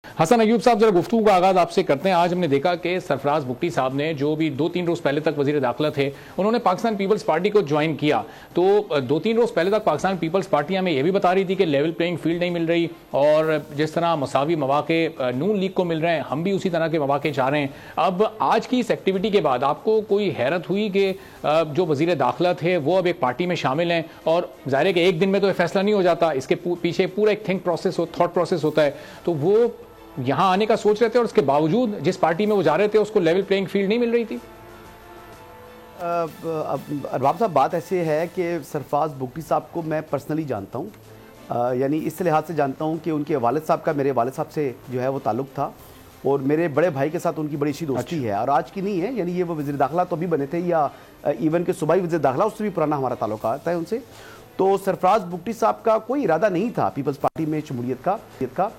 हसन अयूब साहब, जरा गुफ्तगू का आगाज आपसे करते हैं। आज हमने देखा कि सरफराज भुट्टी साहब ने, जो भी 2-3 रोज पहले तक वजीर दाखिला थे, उन्होंने पाकिस्तान पीपल्स पार्टी को ज्वाइन किया। तो 2-3 रोज पहले तक पाकिस्तान पीपल्स पार्टी हमें यह भी बता रही थी कि लेवल प्लेइंग फील्ड नहीं मिल रही, और जिस तरह मसावी मौके नून लीग को मिल रहे हैं, हम भी उसी तरह के मौके चाह रहे हैं। अब आज की इस एक्टिविटी के बाद आपको कोई हैरत हुई कि जो वजीर दाखिला थे वो अब एक पार्टी में शामिल हैं? और जाहिर है कि एक दिन में तो यह फैसला नहीं हो जाता, इसके पीछे पूरा एक थॉट प्रोसेस होता है। तो वो यहां आने का सोच रहे थे और उसके बावजूद जिस पार्टी में वो जा रहे थे उसको लेवल प्लेइंग फील्ड नहीं मिल रही थी। अरबाब साहब, बात ऐसे है कि सरफराज भुट्टी साहब को मैं पर्सनली जानता हूं, यानी इस लिहाज से जानता हूं कि उनके वालिद साहब का मेरे वालिद साहब से जो है वो ताल्लुक था, और मेरे बड़े भाई के साथ उनकी बड़ी अच्छी दोस्ती है, और आज की नहीं है। यानी ये वो वज़ीर दाखिला तो भी बने थे, या इवन के सूबाई वज़ीर दाखिला, उससे भी पुराना हमारा ताल्लुक आता है उनसे। तो सरफराज भुट्टी साहब का कोई इरादा नहीं था पीपल्स पार्टी में शमूलियत का।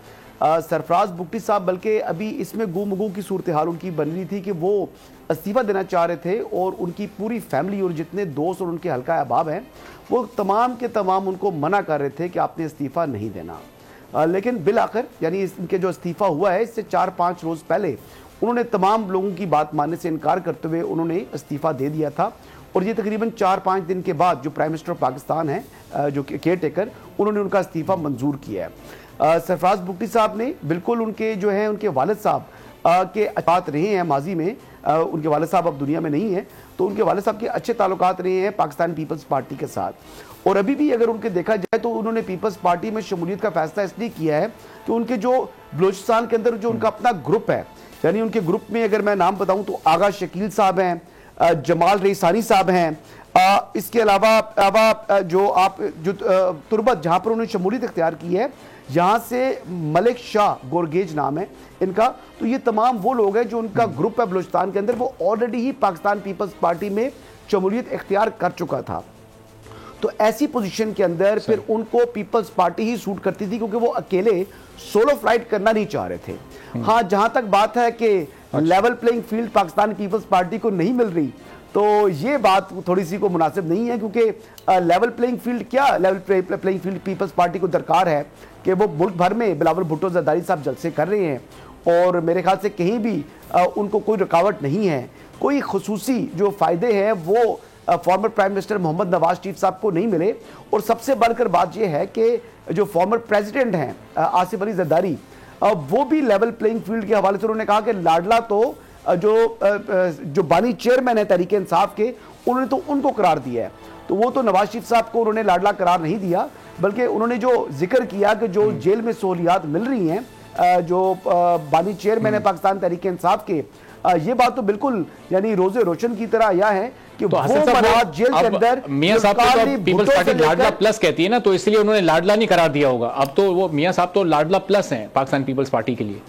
सरफराज भुट्टी साहब बल्कि अभी इसमें गुमगू की सूरत हाल उनकी बन रही थी कि वो इस्तीफ़ा देना चाह रहे थे, और उनकी पूरी फैमिली और जितने दोस्त और उनके हल्का अहबाब हैं वो तमाम के तमाम उनको मना कर रहे थे कि आपने इस्तीफ़ा नहीं देना। लेकिन बिल आखिर यानी इनके जो इस्तीफ़ा हुआ है, इससे 4-5 रोज़ पहले उन्होंने तमाम लोगों की बात मानने से इनकार करते हुए उन्होंने इस्तीफ़ा दे दिया था। और ये तकरीबन 4-5 दिन के बाद जो प्राइम मिनिस्टर ऑफ पाकिस्तान है, जो केयर टेकर, उन्होंने उनका इस्तीफ़ा मंजूर किया है। सरफराज भुट्टी साहब ने बिल्कुल उनके जो है उनके वालिद साहब के बात रहे हैं माजी में, उनके वालिद साहब अब दुनिया में नहीं है, तो उनके वालिद साहब के अच्छे ताल्लुकात रहे हैं पाकिस्तान पीपल्स पार्टी के साथ। और अभी भी अगर उनके देखा जाए तो उन्होंने पीपल्स पार्टी में शमूलियत का फैसला इसलिए किया है कि उनके जो बलूचिस्तान के अंदर जो उनका अपना ग्रुप है, यानी उनके ग्रुप में अगर मैं नाम बताऊँ तो आगा शकील साहब हैं, जमाल रईसानी साहब हैं, इसके अलावा जो तुरबत जहाँ पर उन्होंने शमूलियत इख्तियार की है, यहाँ से मलिक शाह गोरगेज नाम है इनका। तो ये तमाम वो लोग हैं जो उनका ग्रुप है बलूचिस्तान के अंदर, वो ऑलरेडी ही पाकिस्तान पीपल्स पार्टी में शमूलियत इख्तियार कर चुका था। तो ऐसी पोजीशन के अंदर फिर उनको पीपल्स पार्टी ही सूट करती थी, क्योंकि वो अकेले सोलो फ्लाइट करना नहीं चाह रहे थे। हाँ, जहाँ तक बात है कि level playing field Pakistan Peoples Party को नहीं मिल रही, तो ये बात थोड़ी सी को मुनासिब नहीं है, क्योंकि लेवल प्लेइंग फील्ड क्या, level playing field Peoples Party को दरकार है कि वो मुल्क भर में बिलावल भुट्टो जरदारी साहब जलसे कर रहे हैं, और मेरे ख्याल से कहीं भी उनको कोई रुकावट नहीं है। कोई खुसूसी जो फ़ायदे हैं वो former prime minister Mohammad Nawaz Sharif साहब को नहीं मिले। और सबसे बढ़कर बात यह है कि जो फॉर्मर प्रेसिडेंट हैं आसिफ अली जरदारी, वो भी लेवल प्लेइंग फील्ड के हवाले से उन्होंने कहा कि लाडला तो जो बानी चेयरमैन है तहरीक इंसाफ के, उन्होंने तो उनको करार दिया है। तो वो तो नवाज शरीफ साहब को उन्होंने लाडला करार नहीं दिया, बल्कि उन्होंने जो जिक्र किया कि जो जेल में सहूलियात मिल रही हैं, जो बानी चेयरमैन है पाकिस्तान तहरीक इंसाफ के, ये बात तो बिल्कुल यानी रोजे रोशन की तरह आया है कि तो वो जेल के अंदर मियां साहब तो पीपल्स पार्टी लाडला प्लस कहती है ना, तो इसलिए उन्होंने लाडला नहीं करार दिया होगा। अब तो वो मियां साहब तो लाडला प्लस हैं पाकिस्तान पीपल्स पार्टी के लिए।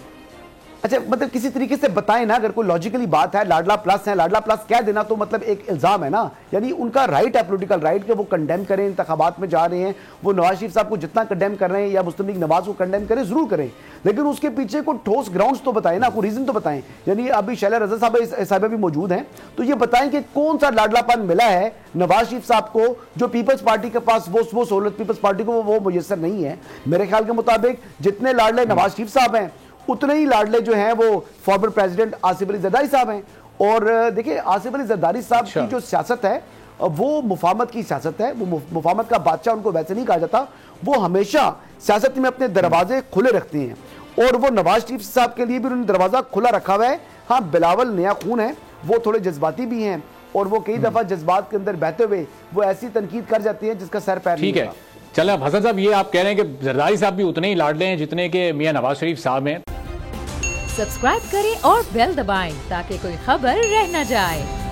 अच्छा, मतलब किसी तरीके से बताएं ना, अगर कोई लॉजिकली बात है लाडला प्लस है, लाडला प्लस कह देना तो मतलब एक इल्जाम है ना। यानी उनका राइट है, पॉलिटिकल राइट, कि वो कंडेम करें, इंतखाबात में जा रहे हैं, वो नवाज शरीफ साहब को जितना कंडेम कर रहे हैं या मुस्लिम लीग नवाज को कंडेम करें, जरूर करें, लेकिन उसके पीछे कोई ठोस ग्राउंड्स तो बताएं ना, कोई रीजन तो बताएं। यानी अभी शैला रजा साहब भी मौजूद हैं, तो ये बताएं कि कौन सा लाडलापन मिला है नवाज शरीफ साहब को जो पीपल्स पार्टी के पास वो सहूलत पीपल्स पार्टी को वो मुयसर नहीं है। मेरे ख्याल के मुताबिक जितने लाडले नवाज शरीफ साहब हैं, उतने ही लाडले जो हैं वो फॉर्मर प्रेसिडेंट आसिफ अली जरदारी साहब हैं। और देखिए, आसिफ अली जरदारी साहब की जो सियासत है वो मुफाहमत की सियासत है। वो मुफाहमत का बादशाह उनको वैसे नहीं कहा जाता, वो हमेशा सियासत में अपने दरवाजे खुले रखते हैं, और वो नवाज शरीफ साहब के लिए भी उन्होंने दरवाजा खुला रखा हुआ है। हाँ, बिलावल नया खून है, वो थोड़े जज्बाती भी हैं, और वो कई दफा जज्बात के अंदर बहते हुए वो ऐसी तनकीद कर जाती है जिसका सर पैर ठीक है। चलो, अब हसन साहब, ये आप कह रहे हैं कि जरदारी साहब भी उतने ही लाडले हैं जितने के मियां नवाज शरीफ साहब हैं। सब्सक्राइब करें और बेल दबाएं ताकि कोई खबर रह न जाए।